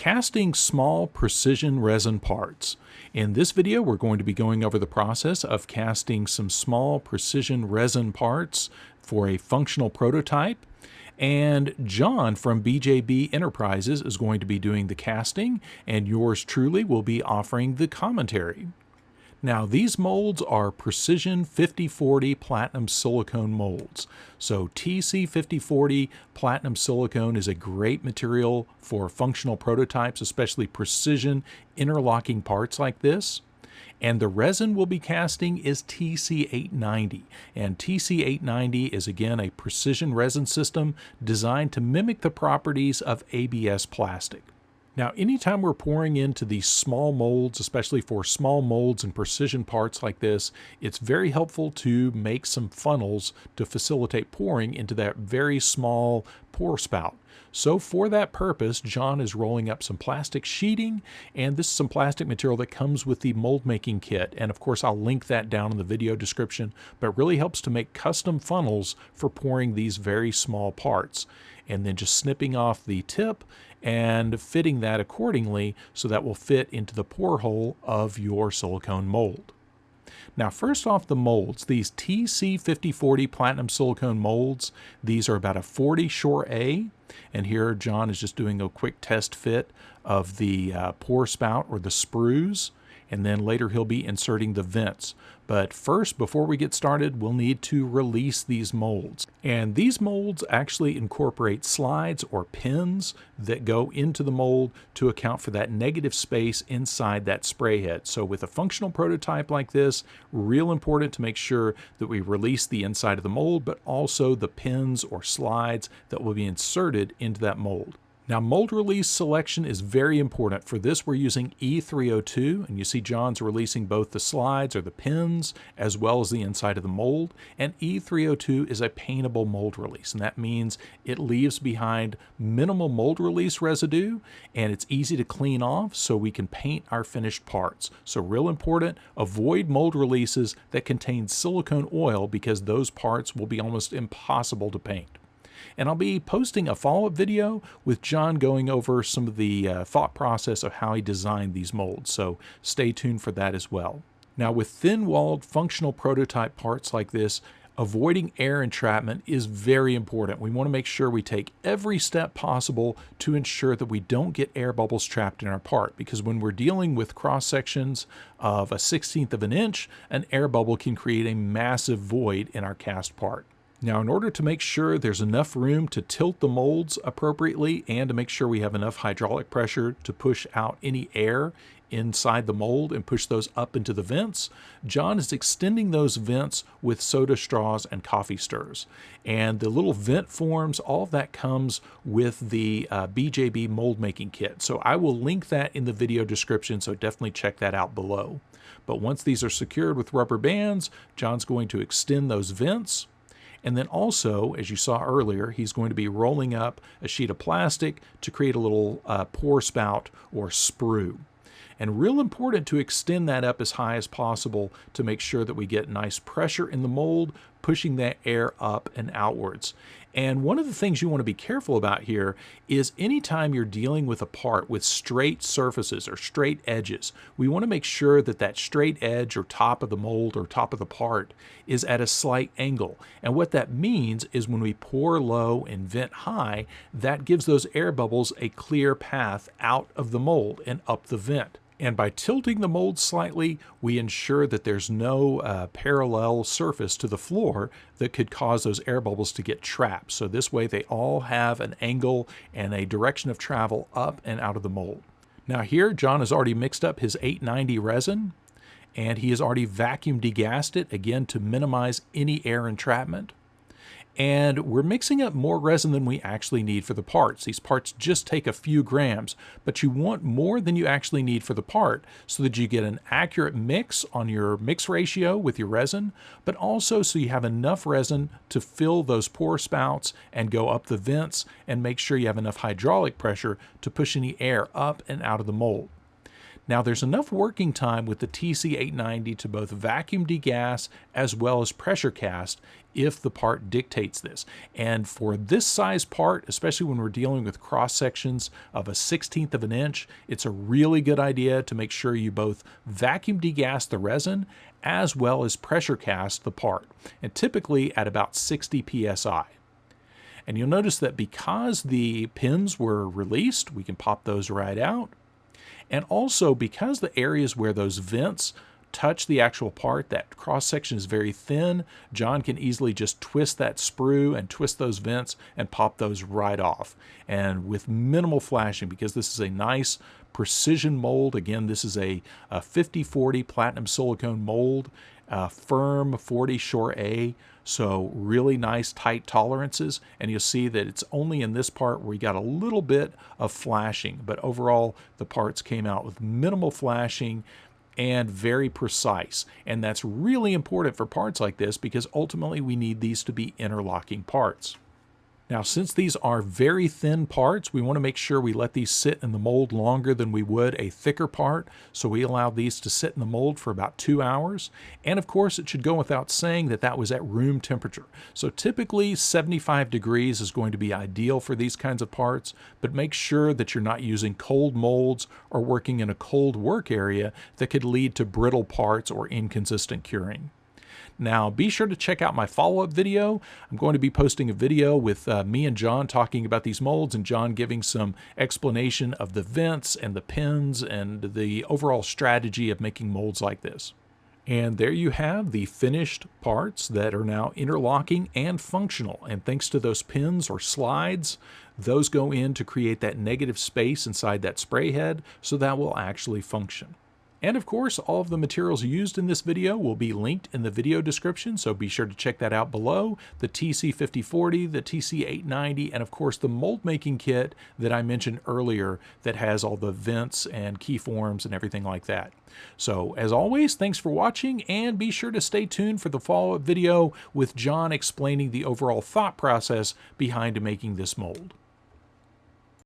Casting small precision resin parts. In this video, we're going to be going over the process of casting some small precision resin parts for a functional prototype. And John from BJB Enterprises is going to be doing the casting, and yours truly will be offering the commentary. Now, these molds are Precision 5040 Platinum Silicone molds. So TC 5040 Platinum Silicone is a great material for functional prototypes, especially precision interlocking parts like this. And the resin we'll be casting is TC 890. And TC 890 is again a precision resin system designed to mimic the properties of ABS plastic. Now, anytime we're pouring into these small molds, especially for small molds and precision parts like this, it's very helpful to make some funnels to facilitate pouring into that very small pour spout. So for that purpose, John is rolling up some plastic sheeting, and this is some plastic material that comes with the mold making kit. And of course, I'll link that down in the video description, but it really helps to make custom funnels for pouring these very small parts. And then just snipping off the tip and fitting that accordingly so that will fit into the pour hole of your silicone mold. Now, first off, the molds, these TC 5040 Platinum Silicone molds, these are about a 40 Shore A, and here John is just doing a quick test fit of the pour spout or the sprues, and then later he'll be inserting the vents. But first, before we get started, we'll need to release these molds. And these molds actually incorporate slides or pins that go into the mold to account for that negative space inside that spray head. So with a functional prototype like this, real important to make sure that we release the inside of the mold, but also the pins or slides that will be inserted into that mold. Now, mold release selection is very important. For this, we're using E302, and you see John's releasing both the slides or the pins as well as the inside of the mold. And E302 is a paintable mold release, and that means it leaves behind minimal mold release residue, and it's easy to clean off so we can paint our finished parts. So real important, avoid mold releases that contain silicone oil because those parts will be almost impossible to paint. And I'll be posting a follow-up video with John going over some of the thought process of how he designed these molds, so stay tuned for that as well. Now, with thin-walled functional prototype parts like this, avoiding air entrapment is very important. We want to make sure we take every step possible to ensure that we don't get air bubbles trapped in our part, because when we're dealing with cross sections of a 1/16 of an inch, an air bubble can create a massive void in our cast part. Now, in order to make sure there's enough room to tilt the molds appropriately and to make sure we have enough hydraulic pressure to push out any air inside the mold and push those up into the vents, John is extending those vents with soda straws and coffee stirs. And the little vent forms, all of that comes with the BJB mold making kit. So I will link that in the video description, so definitely check that out below. But once these are secured with rubber bands, John's going to extend those vents. And then also, as you saw earlier, he's going to be rolling up a sheet of plastic to create a little pour spout or sprue. And real important to extend that up as high as possible to make sure that we get nice pressure in the mold, pushing that air up and outwards. And one of the things you want to be careful about here is anytime you're dealing with a part with straight surfaces or straight edges, we want to make sure that that straight edge or top of the mold or top of the part is at a slight angle. And what that means is when we pour low and vent high, that gives those air bubbles a clear path out of the mold and up the vent. And by tilting the mold slightly, we ensure that there's no parallel surface to the floor that could cause those air bubbles to get trapped. So this way they all have an angle and a direction of travel up and out of the mold. Now here, John has already mixed up his 890 resin, and he has already vacuum degassed it, again, to minimize any air entrapment. And we're mixing up more resin than we actually need for the parts. These parts just take a few grams, but you want more than you actually need for the part so that you get an accurate mix on your mix ratio with your resin, but also so you have enough resin to fill those pour spouts and go up the vents and make sure you have enough hydraulic pressure to push any air up and out of the mold. Now there's enough working time with the TC890 to both vacuum degas as well as pressure cast if the part dictates this. And for this size part, especially when we're dealing with cross sections of a 1/16 of an inch, it's a really good idea to make sure you both vacuum degas the resin as well as pressure cast the part, and typically at about 60 psi. And you'll notice that because the pins were released, we can pop those right out. And also because the areas where those vents touch the actual part, that cross section is very thin, John can easily just twist that sprue and twist those vents and pop those right off. And with minimal flashing, because this is a nice precision mold. Again, this is a 50/40 platinum silicone mold, firm 40 Shore A. So really nice tight tolerances, and you'll see that it's only in this part where we got a little bit of flashing, but overall the parts came out with minimal flashing and very precise. And that's really important for parts like this because ultimately we need these to be interlocking parts. Now, since these are very thin parts, we want to make sure we let these sit in the mold longer than we would a thicker part. So we allow these to sit in the mold for about 2 hours. And of course, it should go without saying that that was at room temperature. So typically 75 degrees is going to be ideal for these kinds of parts, but make sure that you're not using cold molds or working in a cold work area that could lead to brittle parts or inconsistent curing. Now, be sure to check out my follow-up video. I'm going to be posting a video with me and John talking about these molds, and John giving some explanation of the vents and the pins and the overall strategy of making molds like this. And there you have the finished parts that are now interlocking and functional. And thanks to those pins or slides, those go in to create that negative space inside that spray head, so that will actually function. And of course, all of the materials used in this video will be linked in the video description, so be sure to check that out below. The TC5040, the TC890, and of course the mold making kit that I mentioned earlier that has all the vents and keyforms and everything like that. So as always, thanks for watching, and be sure to stay tuned for the follow-up video with John explaining the overall thought process behind making this mold.